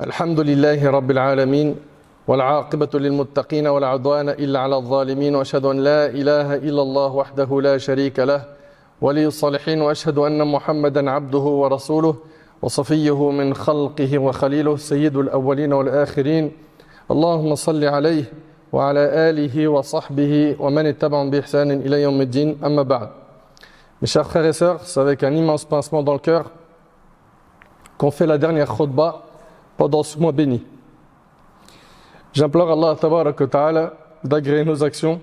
الحمد لله رب العالمين والعاقبة للمتقين ولا عدوان إلا على الظالمين وأشهد أن لا إله إلا الله وحده لا شريك له ولي الصالحين وأشهد أن محمدا عبده ورسوله وصفيه من خلقه وخليله سيد الأولين والآخرين اللهم صل عليه وعلى آله وصحبه ومن اتبعهم بإحسان إلى يوم الدين أما بعد. Mes chers frères et sœurs, c'est avec un immense pincement dans le cœur qu'on fait la dernière khutbah pendant ce mois béni. J'implore Allah tabarak wa ta'ala d'agréer nos actions.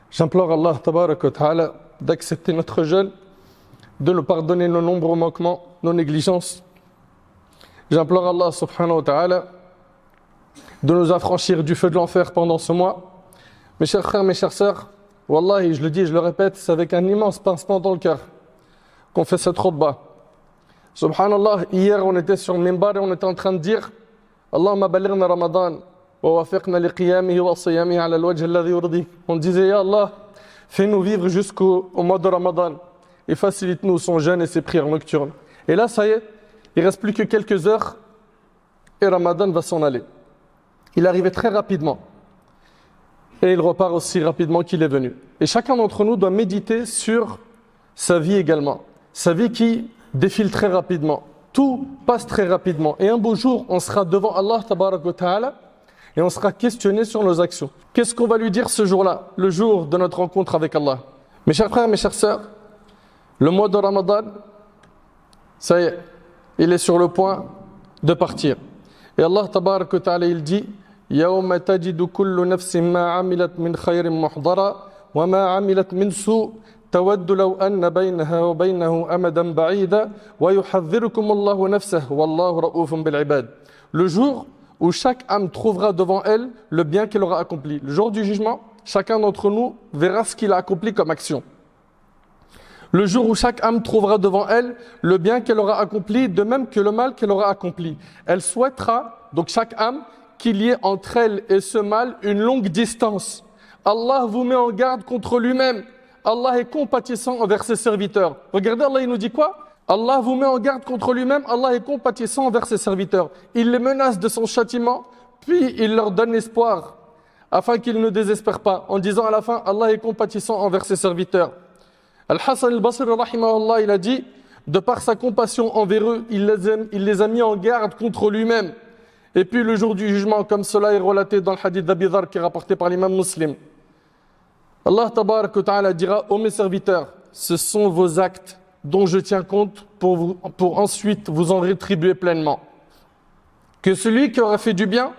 J'implore Allah tabarak wa ta'ala d'accepter notre jeûne, de nous pardonner nos nombreux manquements, nos négligences. J'implore Allah subhanahu wa ta'ala de nous affranchir du feu de l'enfer pendant ce mois. Mes chers frères, mes chères sœurs, Wallahi, je le dis, je le répète, c'est avec un immense pincement dans le cœur qu'on fait cette khutbah. Subhanallah, hier on était sur le minbar et on était en train de dire Allahumma balighna Ramadan wa wafiqna li qiyamihi wa siyamihi ala al-wajh alladhi yurdik. On disait Ya Allah, fais-nous vivre jusqu'au mois de Ramadan et facilite-nous son jeûne et ses prières nocturnes. Et là, ça y est, il ne reste plus que quelques heures et Ramadan va s'en aller. Il arrivait très rapidement. Et il repart aussi rapidement qu'il est venu. Et chacun d'entre nous doit méditer sur sa vie également. Sa vie qui défile très rapidement. Tout passe très rapidement. Et un beau jour, on sera devant Allah tabarak wa ta'ala et on sera questionné sur nos actions. Qu'est-ce qu'on va lui dire ce jour-là, le jour de notre rencontre avec Allah? Mes chers frères, mes chères sœurs, le mois de Ramadan, ça y est, il est sur le point de partir. Et Allah tabarak wa ta'ala, il dit يوم تجد كل نفس ما عملت من خير محضرا وما عملت من سوء تود لو أن بينها وبينه أمدا بعيدا ويحذركم الله نفسه والله رؤوف بالعباد. Le jour où chaque âme trouvera devant elle le bien qu'elle aura accompli. Le jour du jugement, chacun d'entre nous verra ce qu'il a accompli comme action. Le jour où chaque âme trouvera devant elle le bien qu'elle aura accompli, de même que le mal qu'elle aura accompli. Elle souhaitera, donc chaque âme, qu'il y ait entre elle et ce mal une longue distance. Allah vous met en garde contre lui-même. Allah est compatissant envers ses serviteurs. Regardez, Allah il nous dit quoi? Allah vous met en garde contre lui-même. Allah est compatissant envers ses serviteurs. Il les menace de son châtiment, puis il leur donne espoir, afin qu'ils ne désespèrent pas, en disant à la fin, Allah est compatissant envers ses serviteurs. Al-Hassan al-Basri, rahimahullah, il a dit, de par sa compassion envers eux, il les a mis en garde contre lui-même. Et puis le jour du jugement, comme cela est relaté dans le hadith d'Abi Dharr qui est rapporté par l'imam Muslim, Allah tabarak wa ta'ala dira ô mes serviteurs, ce sont vos actes dont je tiens compte pour ensuite vous en rétribuer pleinement. Que celui qui aura fait du bien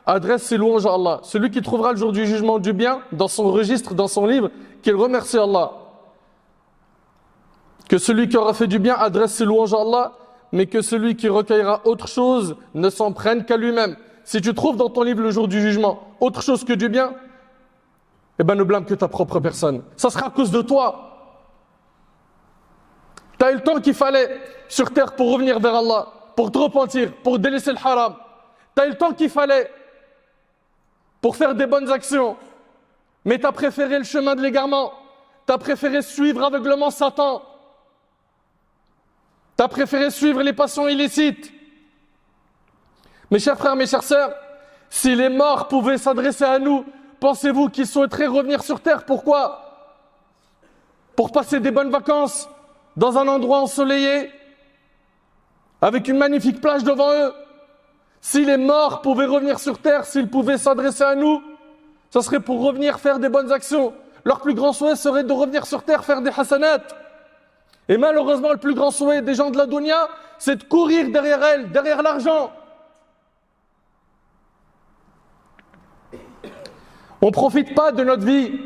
adresse ses louanges à Allah. Celui qui trouvera le jour du jugement du bien dans son registre, dans son livre, qu'il remercie Allah. Que celui qui aura fait du bien adresse ses louanges à Allah, mais que celui qui recueillera autre chose ne s'en prenne qu'à lui-même. Si tu trouves dans ton livre le jour du jugement autre chose que du bien, eh ben ne blâme que ta propre personne. Ça sera à cause de toi. Tu as eu le temps qu'il fallait sur terre pour revenir vers Allah, pour te repentir, pour délaisser le haram. Tu as eu le temps qu'il fallait pour faire des bonnes actions. Mais tu as préféré le chemin de l'égarement. Tu as préféré suivre aveuglement Satan. Tu as préféré suivre les passions illicites. Mes chers frères, mes chères sœurs, si les morts pouvaient s'adresser à nous, pensez-vous qu'ils souhaiteraient revenir sur terre? Pourquoi? Pour passer des bonnes vacances dans un endroit ensoleillé, avec une magnifique plage devant eux. Si les morts pouvaient revenir sur terre, s'ils pouvaient s'adresser à nous, ce serait pour revenir faire des bonnes actions. Leur plus grand souhait serait de revenir sur terre faire des hasanats. Et malheureusement, le plus grand souhait des gens de la dunya, c'est de courir derrière elle, derrière l'argent. On ne profite pas de notre vie.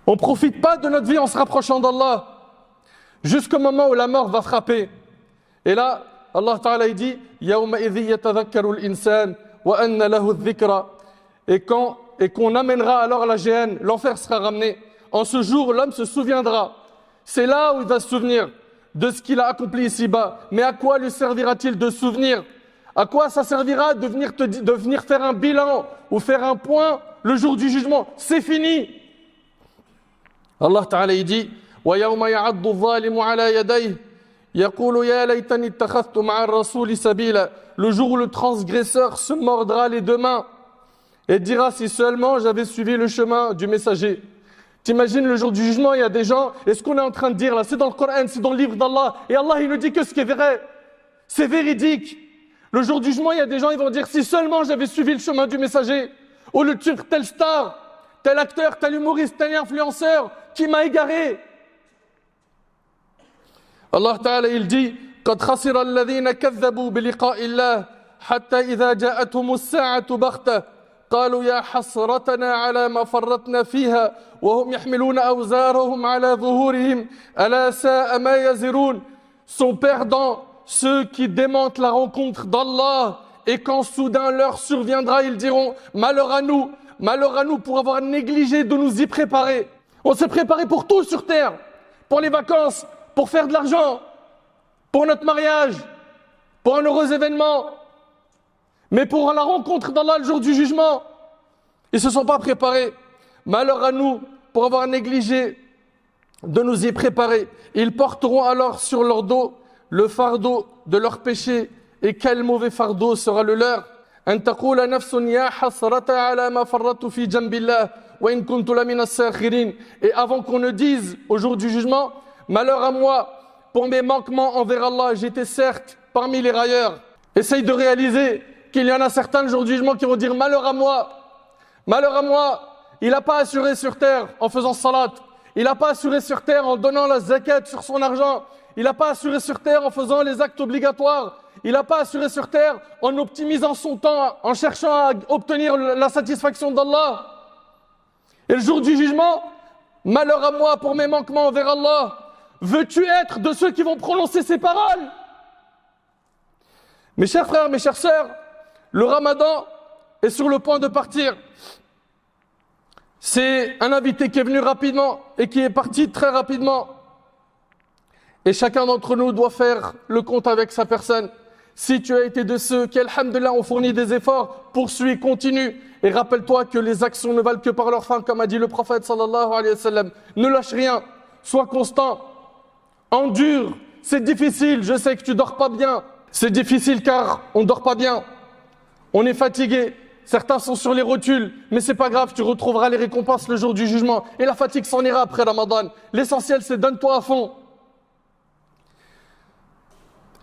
On ne profite pas de notre vie en se rapprochant d'Allah. Jusqu'au moment où la mort va frapper. Et là, Allah Ta'ala dit Yawma idhi yatadhakkaru al-insan wa anna lahu adh-dhikra. Et qu'on amènera alors la géhenne, l'enfer sera ramené. En ce jour, l'homme se souviendra. C'est là où il va se souvenir de ce qu'il a accompli ici-bas. Mais à quoi lui servira-t-il de souvenir? À quoi ça servira de venir faire un bilan ou faire un point le jour du jugement? C'est fini. Allah Ta'ala il dit وَيَوْمَ يَعَضُّ الظَّالِمُ عَلَى يَدَيْهِ يقول يا ليتني اتخذت مع الرسول سبيلا. Le jour où le transgresseur se mordra les deux mains et dira si seulement j'avais suivi le chemin du messager. T'imagines le jour du jugement, il y a des gens, et ce qu'on est en train de dire là, c'est dans le Coran, c'est dans le livre d'Allah, et Allah il ne dit que ce qui est vrai, c'est véridique. Le jour du jugement, il y a des gens, ils vont dire si seulement j'avais suivi le chemin du messager, au lieu de suivre tel star, tel acteur, tel humoriste, tel influenceur, qui m'a égaré. Allah Ta'ala il dit قد خسر الذين كذبوا بلقاء الله حتى إذا جاءتهم الساعة بغتة قالوا يا حسرتنا على ما فرطنا فيها وهم يحملون أوزارهم على ظهورهم ألا ساء ما يزرون. Sont perdants ceux qui démentent la rencontre d'Allah et quand soudain l'heure surviendra, ils diront malheur à nous pour avoir négligé de nous y préparer. On s'est préparé pour tout sur terre, pour les vacances, pour faire de l'argent, pour notre mariage, pour un heureux événement. Mais pour la rencontre d'Allah le jour du jugement, ils ne se sont pas préparés. Malheur à nous pour avoir négligé de nous y préparer. Ils porteront alors sur leur dos le fardeau de leur péché. Et quel mauvais fardeau sera le leur. أن تقول نفس يا حسرة على ما فرطت في جنب الله وإن كنت لمن الساخرين. Et avant qu'on ne dise au jour du jugement, malheur à moi pour mes manquements envers Allah, j'étais certes parmi les railleurs. Essaye de réaliser qu'il y en a certains le jour du jugement qui vont dire malheur à moi, il n'a pas assuré sur terre en faisant salat, il n'a pas assuré sur terre en donnant la zakat sur son argent, il n'a pas assuré sur terre en faisant les actes obligatoires, il n'a pas assuré sur terre en optimisant son temps, en cherchant à obtenir la satisfaction d'Allah. Et le jour du jugement, malheur à moi pour mes manquements envers Allah. Veux-tu être de ceux qui vont prononcer ces paroles? Mes chers frères, mes chères sœurs, le Ramadan est sur le point de partir. C'est un invité qui est venu rapidement et qui est parti très rapidement. Et chacun d'entre nous doit faire le compte avec sa personne. Si tu as été de ceux qui, alhamdoulilah, ont fourni des efforts, poursuis, continue. Et rappelle-toi que les actions ne valent que par leur fin, comme a dit le prophète sallallahu alayhi wa sallam. Ne lâche rien, sois constant, endure. C'est difficile, je sais que tu dors pas bien. C'est difficile car on dort pas bien. On est fatigué. Certains sont sur les rotules, mais c'est pas grave, tu retrouveras les récompenses le jour du jugement. Et la fatigue s'en ira après Ramadan. L'essentiel, c'est donne-toi à fond.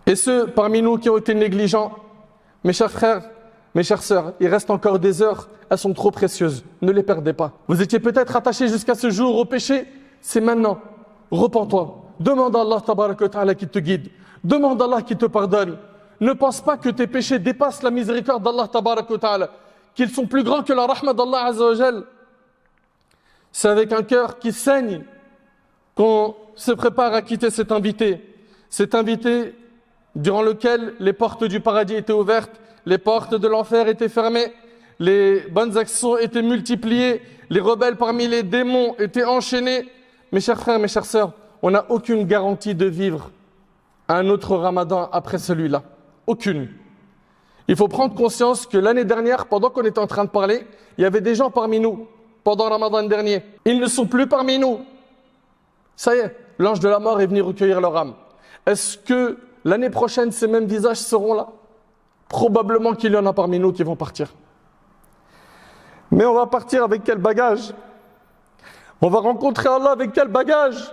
Et ceux parmi nous qui ont été négligents, mes chers frères, mes chères sœurs, il reste encore des heures, elles sont trop précieuses. Ne les perdez pas. Vous étiez peut-être attachés jusqu'à ce jour au péché, c'est maintenant. Repens-toi. Demande à Allah tabaraka wa ta'ala qui te guide. Demande à Allah qui te pardonne. Ne pense pas que tes péchés dépassent la miséricorde d'Allah tabaraka wa ta'ala, qu'ils sont plus grands que la rahma d'Allah azza wa jal. C'est avec un cœur qui saigne qu'on se prépare à quitter cet invité durant lequel les portes du paradis étaient ouvertes, les portes de l'enfer étaient fermées, les bonnes actions étaient multipliées, les rebelles parmi les démons étaient enchaînés. Mes chers frères, mes chères sœurs, on n'a aucune garantie de vivre un autre Ramadan après celui-là. Aucune. Il faut prendre conscience que l'année dernière, pendant qu'on était en train de parler, il y avait des gens parmi nous, pendant Ramadan dernier. Ils ne sont plus parmi nous. Ça y est, l'ange de la mort est venu recueillir leur âme. Est-ce que l'année prochaine, ces mêmes visages seront là? Probablement qu'il y en a parmi nous qui vont partir. Mais on va partir avec quel bagage? On va rencontrer Allah avec quel bagage?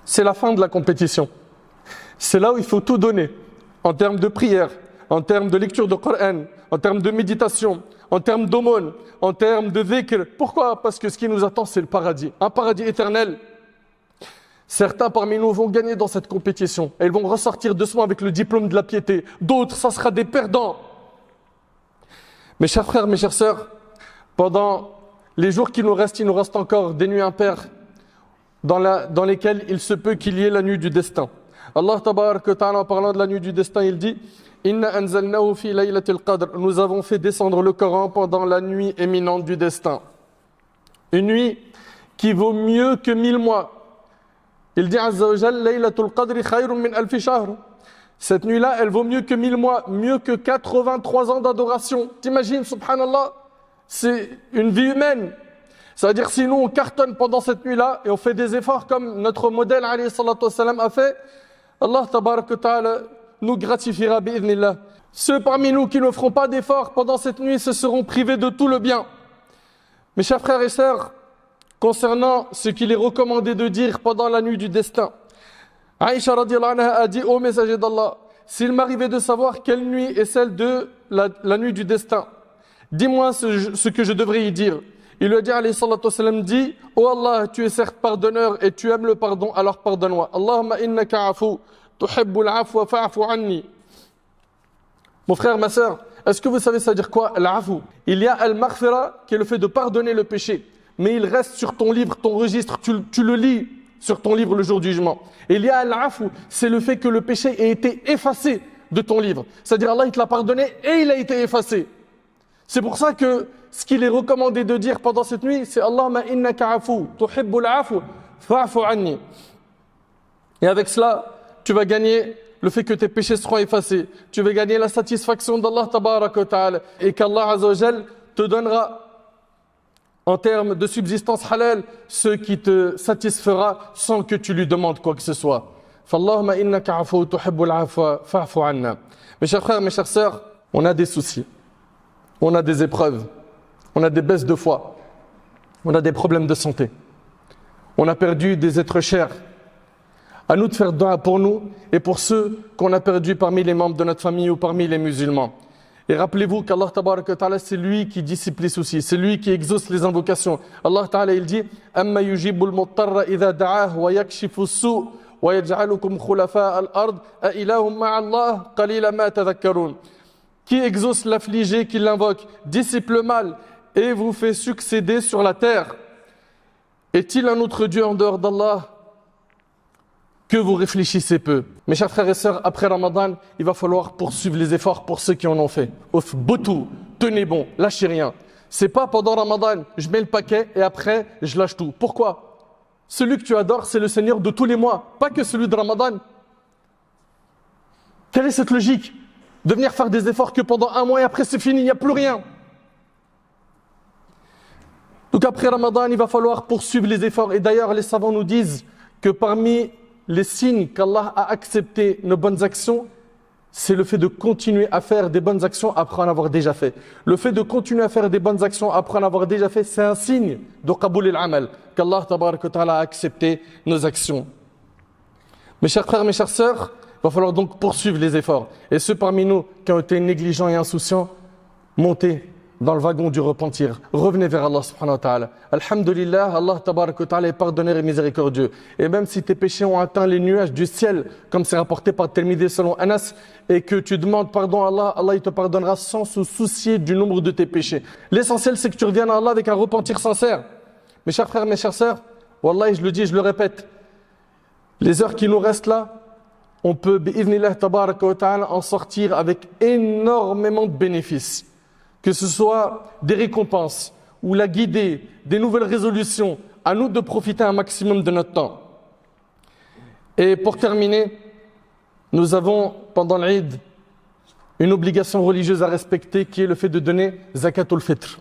C'est la fin de la compétition. C'est là où il faut tout donner, en termes de prière, en termes de lecture de Coran, en termes de méditation, en termes d'aumône, en termes de dhikr. Pourquoi? Parce que ce qui nous attend, c'est le paradis, un paradis éternel. Certains parmi nous vont gagner dans cette compétition et ils vont ressortir de soi avec le diplôme de la piété. D'autres, ça sera des perdants. Mes chers frères, mes chères sœurs, pendant les jours qui nous restent, il nous reste encore des nuits impaires dans lesquelles il se peut qu'il y ait la nuit du destin. Allah tabaraka wa ta'ala, en parlant de la nuit du destin, il dit Inna anzalnahu fi laylatil qadr. Nous avons fait descendre le Coran pendant la nuit éminente du destin. Une nuit qui vaut mieux que 1000 mois. Il dit Azza wa Jal Laylatul qadri khayrun min alfi shahr. Cette nuit-là, elle vaut mieux que 1000 mois, mieux que 83 ans d'adoration. T'imagines, subhanallah, c'est une vie humaine. C'est-à-dire si nous on cartonne pendant cette nuit-là et on fait des efforts comme notre modèle alayhi salatu wassalam a fait, Allah tabarak wa ta'ala nous gratifiera bi'idhnillah. Ceux parmi nous qui ne feront pas d'efforts pendant cette nuit se seront privés de tout le bien. Mes chers frères et sœurs, concernant ce qu'il est recommandé de dire pendant la nuit du destin, Aïcha radiallahu anha a dit au messager d'Allah, s'il m'arrivait de savoir quelle nuit est celle de la nuit du destin, dis-moi ce que je devrais y dire. Il lui a dit, alayhi salatu wassalam, dit, oh Allah, tu es certes pardonneur et tu aimes le pardon, alors pardonne-moi. Allahumma innaka afu, tuhibbul afwa fa'afu anni. Mon frère, ma sœur, est-ce que vous savez ça veut dire quoi, l'afu? Il y a al-maghfira, qui est le fait de pardonner le péché, mais il reste sur ton livre, ton registre, tu le lis sur ton livre le jour du jugement. Et il y a al-afu, c'est le fait que le péché ait été effacé de ton livre. C'est-à-dire Allah, il te l'a pardonné et il a été effacé. C'est pour ça que ce qu'il est recommandé de dire pendant cette nuit, c'est Allahumma innaka afu, tuhibbul afu, fa'fu anni. Et avec cela, tu vas gagner le fait que tes péchés seront effacés. Tu vas gagner la satisfaction d'Allah tabaraka wa ta'ala. Et qu'Allah azza wa jal te donnera en termes de subsistance halal ce qui te satisfera sans que tu lui demandes quoi que ce soit. Fallahumma innaka afu, tuhibbul afwa, fa'fu anna. Mes chers frères, mes chères sœurs, on a des soucis. On a des épreuves, on a des baisses de foi, on a des problèmes de santé, on a perdu des êtres chers. À nous de faire dua pour nous et pour ceux qu'on a perdus parmi les membres de notre famille ou parmi les musulmans. Et rappelez-vous qu'Allah tabaraka wa ta'ala, c'est lui qui dissipe les soucis, c'est lui qui exauce les invocations. Allah ta'ala, il dit « Amma yujibul muttarra idha da'ah wa yakshifu su' wa yaj'alukum khulafa al-ard a ilahum ma'allah qalila ma tadhakkarun » Qui exauce l'affligé, qui l'invoque, dissipe le mal et vous fait succéder sur la terre. Est-il un autre Dieu en dehors d'Allah? Que vous réfléchissez peu. Mes chers frères et sœurs, après Ramadan, il va falloir poursuivre les efforts pour ceux qui en ont fait. Othbutu, tenez bon, lâchez rien. C'est pas pendant Ramadan, je mets le paquet et après, je lâche tout. Pourquoi? Celui que tu adores, c'est le Seigneur de tous les mois, pas que celui de Ramadan. Quelle est cette logique? De venir faire des efforts que pendant un mois et après c'est fini, il n'y a plus rien. Donc après Ramadan, il va falloir poursuivre les efforts. Et d'ailleurs, les savants nous disent que parmi les signes qu'Allah a accepté nos bonnes actions, c'est le fait de continuer à faire des bonnes actions après en avoir déjà fait. Le fait de continuer à faire des bonnes actions après en avoir déjà fait, c'est un signe de Qaboul al-Amal, qu'Allah tabaraka wa ta'ala a accepté nos actions. Mes chers frères, mes chères sœurs, il va falloir donc poursuivre les efforts. Et ceux parmi nous qui ont été négligents et insouciants, montez dans le wagon du repentir. Revenez vers Allah subhanahu wa ta'ala. Alhamdulillah, Allah tabarak wa ta'ala est pardonneur et miséricordieux. Et même si tes péchés ont atteint les nuages du ciel, comme c'est rapporté par Tirmidhi selon Anas, et que tu demandes pardon à Allah, Allah il te pardonnera sans se soucier du nombre de tes péchés. L'essentiel c'est que tu reviennes à Allah avec un repentir sincère. Mes chers frères, mes chères sœurs, wallahi je le dis, je le répète, les heures qui nous restent là, on peut, bi'idhnillah tabaraka wa ta'ala, en sortir avec énormément de bénéfices. Que ce soit des récompenses, ou la guidée, des nouvelles résolutions, à nous de profiter un maximum de notre temps. Et pour terminer, nous avons, pendant l'Eid, une obligation religieuse à respecter qui est le fait de donner zakatul fitr.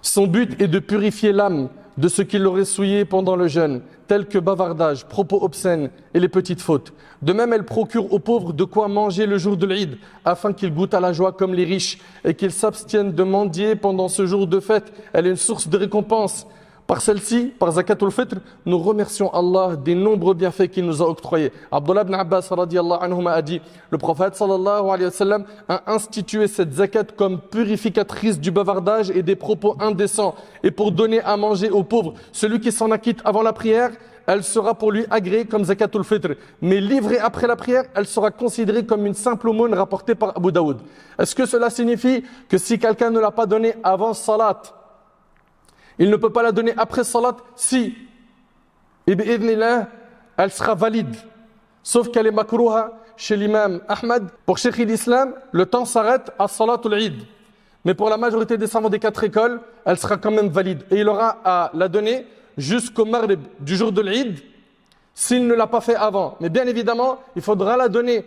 Son but est de purifier l'âme de ce qui l'aurait souillé pendant le jeûne, tels que bavardage, propos obscènes et les petites fautes. De même, elle procure aux pauvres de quoi manger le jour de l'Eid, afin qu'ils goûtent à la joie comme les riches et qu'ils s'abstiennent de mendier pendant ce jour de fête. Elle est une source de récompense. Par celle-ci, par Zakatul Fitr, nous remercions Allah des nombreux bienfaits qu'il nous a octroyés. Abdullah ibn Abbas radiyallahu anhuma a dit, le prophète sallallahu alayhi wa sallam a institué cette zakat comme purificatrice du bavardage et des propos indécents et pour donner à manger aux pauvres. Celui qui s'en acquitte avant la prière, elle sera pour lui agréée comme Zakatul Fitr. Mais livrée après la prière, elle sera considérée comme une simple aumône rapportée par Abu Daoud. Est-ce que cela signifie que si quelqu'un ne l'a pas donnée avant Salat, il ne peut pas la donner après Salat? Si. Et bi'idhnillah, elle sera valide. Sauf qu'elle est makrouha chez l'imam Ahmad. Pour Cheikh l'Islam, le temps s'arrête à Salatul Eid. Mais pour la majorité des savants des 4 écoles, elle sera quand même valide. Et il aura à la donner jusqu'au Maghrib du jour de l'Eid, s'il ne l'a pas fait avant. Mais bien évidemment, il faudra la donner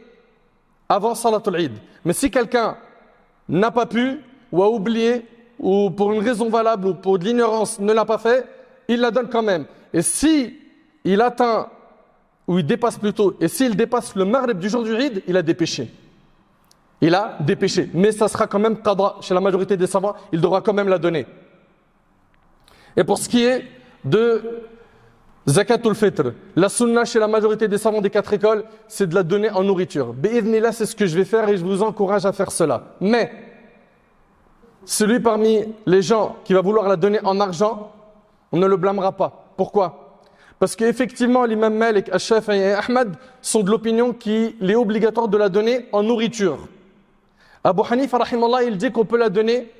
avant Salatul Eid. Mais si quelqu'un n'a pas pu ou a oublié, ou pour une raison valable ou pour de l'ignorance ne l'a pas fait, il la donne quand même. Et si il atteint, ou il dépasse plutôt, et s'il dépasse le maghrib du jour du Eid, il a des péchés. Il a des péchés. Mais ça sera quand même qadra. Chez la majorité des savants, il devra quand même la donner. Et pour ce qui est de Zakatul Fitr, la sunna chez la majorité des savants des 4 écoles, c'est de la donner en nourriture. Bi'idhnillah, c'est ce que je vais faire et je vous encourage à faire cela. Mais, celui parmi les gens qui va vouloir la donner en argent, on ne le blâmera pas. Pourquoi? Parce qu'effectivement, l'imam Malik, Al-Shafi'i et Ahmad sont de l'opinion qu'il est obligatoire de la donner en nourriture. Abu Hanifa, rahimallah, il dit qu'on peut la donner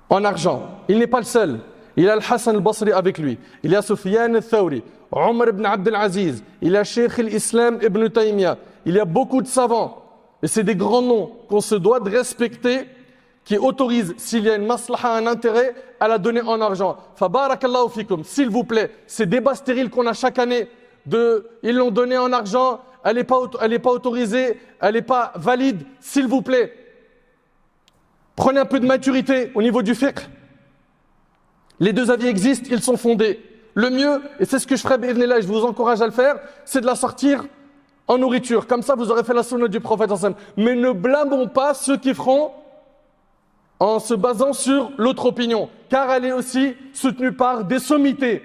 en argent. Il n'est pas le seul. Il y a Al-Hassan al-Basri avec lui. Il y a Sufyan al-Thawri, Omar ibn Abd al-Aziz. Il y a Sheikh al-Islam ibn Taymiyyah. Il y a beaucoup de savants. Et c'est des grands noms qu'on se doit de respecter, qui autorisent, s'il y a une maslaha, un intérêt, à la donner en argent. Fabarakallahu fikum, s'il vous plaît, ces débats stériles qu'on a chaque année, ils l'ont donné en argent, elle n'est pas autorisée, elle n'est pas valide, s'il vous plaît, prenez un peu de maturité au niveau du fiqh. Les deux avis existent, ils sont fondés. Le mieux, et c'est ce que je ferai, bi'idhnillah, et je vous encourage à le faire, c'est de la sortir en nourriture. Comme ça, vous aurez fait la sunna du prophète. Mais ne blâmons pas ceux qui feront en se basant sur l'autre opinion, car elle est aussi soutenue par des sommités.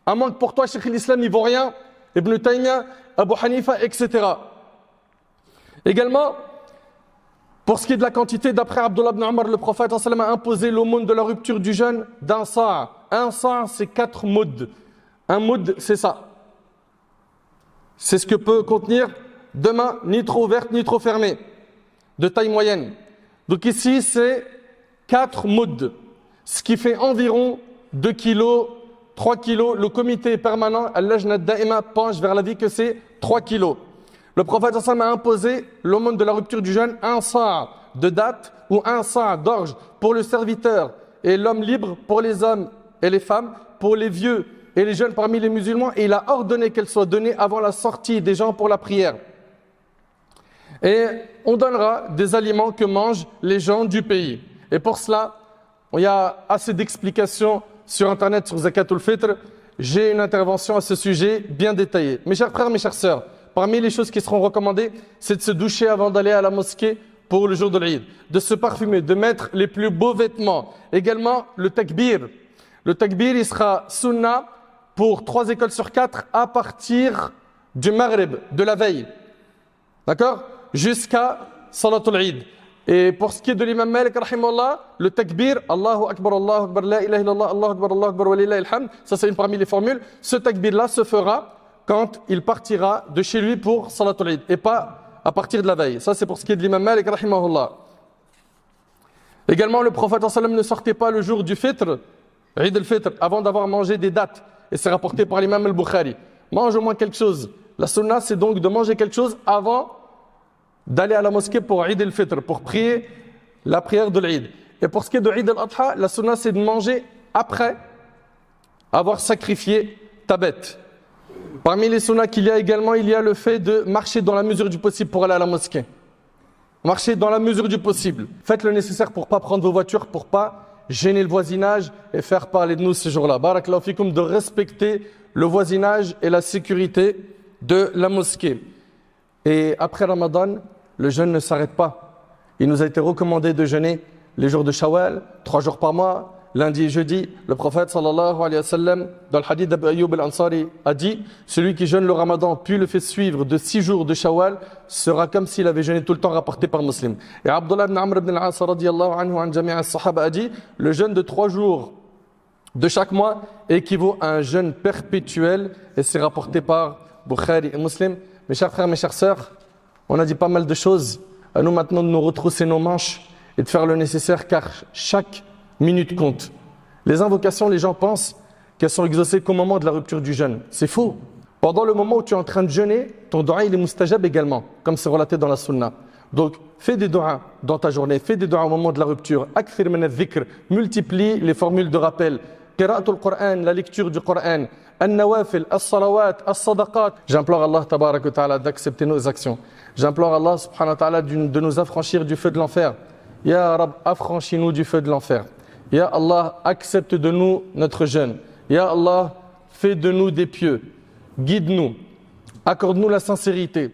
À moins que pour toi, Cheikh l'Islam n'y vaut rien, Ibn Taymiyyah, Abu Hanifa, etc. Également, pour ce qui est de la quantité, d'après Abdullah ibn Umar, le prophète a imposé l'aumône de la rupture du jeûne d'un sa'. Un sa', c'est 4 mouds. Un moud, c'est ça. C'est ce que peut contenir 2 mains, ni trop ouvertes, ni trop fermées, de taille moyenne. Donc ici, c'est 4 mouds, ce qui fait environ 2 kilos, 3 kilos. Le comité permanent, Al-Lajna Da'ima, penche vers l'avis que c'est 3 kilos. Le prophète a imposé l'aumône de la rupture du jeûne, un sa' de date ou un sa' d'orge pour le serviteur et l'homme libre, pour les hommes et les femmes, pour les vieux et les jeunes parmi les musulmans. Et il a ordonné qu'elle soit donnée avant la sortie des gens pour la prière. Et on donnera des aliments que mangent les gens du pays. Et pour cela, il y a assez d'explications sur Internet, sur Zakatul Fitr. J'ai une intervention à ce sujet bien détaillée. Mes chers frères, mes chères sœurs, parmi les choses qui seront recommandées, c'est de se doucher avant d'aller à la mosquée pour le jour de l'Eid, de se parfumer, de mettre les plus beaux vêtements. Également, le takbir. Le takbir, il sera sunna pour 3 écoles sur 4 à partir du maghrib, de la veille. D'accord? Jusqu'à Salatul Eid. Et pour ce qui est de l'imam Malik, rahimahullah, le takbir, Allahu Akbar, la ilaha illallah, Allahu Akbar, wa lillahi alhamd, ça c'est une parmi les formules. Ce takbir-là se fera quand il partira de chez lui pour Salatul Eid, et pas à partir de la veille. Ça c'est pour ce qui est de l'imam Malik, rahimahullah. Également, le prophète sallam ne sortait pas le jour du Fitr, Eid al-Fitr, avant d'avoir mangé des dattes. Et c'est rapporté par l'imam al-Bukhari. Mange au moins quelque chose. La sunna, c'est donc de manger quelque chose avant d'aller à la mosquée pour Eid al-Fitr, pour prier la prière de l'Eid. Et pour ce qui est de Eid al-Adha, la sunna, c'est de manger après avoir sacrifié ta bête. Parmi les sunnas qu'il y a également, il y a le fait de marcher dans la mesure du possible pour aller à la mosquée. Marchez dans la mesure du possible. Faites le nécessaire pour ne pas prendre vos voitures, pour ne pas gêner le voisinage et faire parler de nous ce jour-là. Barakallahu fikoum, de respecter le voisinage et la sécurité de la mosquée. Et après Ramadan, le jeûne ne s'arrête pas. Il nous a été recommandé de jeûner les jours de Shawwal, 3 jours par mois, lundi et jeudi. Le prophète sallallahu alayhi wa sallam, dans le hadith d'Abu Ayyub al-Ansari, a dit: celui qui jeûne le Ramadan puis le fait suivre de 6 jours de Shawwal sera comme s'il avait jeûné tout le temps, rapporté par Muslim. Et Abdullah ibn Amr ibn al-As radiyallahu anhu an jami' as-sahaba a dit: le jeûne de 3 jours de chaque mois équivaut à un jeûne perpétuel, et c'est rapporté par Bukhari et Muslim. Mes chers frères, mes chères sœurs, on a dit pas mal de choses. À nous maintenant de nous retrousser nos manches et de faire le nécessaire, car chaque minute compte. Les invocations, les gens pensent qu'elles sont exaucées qu'au moment de la rupture du jeûne. C'est faux. Pendant le moment où tu es en train de jeûner, ton dua il est mustajab également, comme c'est relaté dans la sunna. Donc, fais des du'as dans ta journée, fais des du'as au moment de la rupture. Akthir min al-dhikr, multiplie les formules de rappel. Qira'atul Qur'an, la lecture du Qur'an. An-nawafil, as-salawat, as-sadaqat. J'implore Allah tabarak wa ta'ala d'accepter nos actions. J'implore Allah subhanahu wa ta'ala de nous affranchir du feu de l'enfer. Ya Rab, affranchis-nous du feu de l'enfer. Ya Allah, accepte de nous notre jeûne. Ya Allah, fais de nous des pieux. Guide-nous. Accorde-nous la sincérité.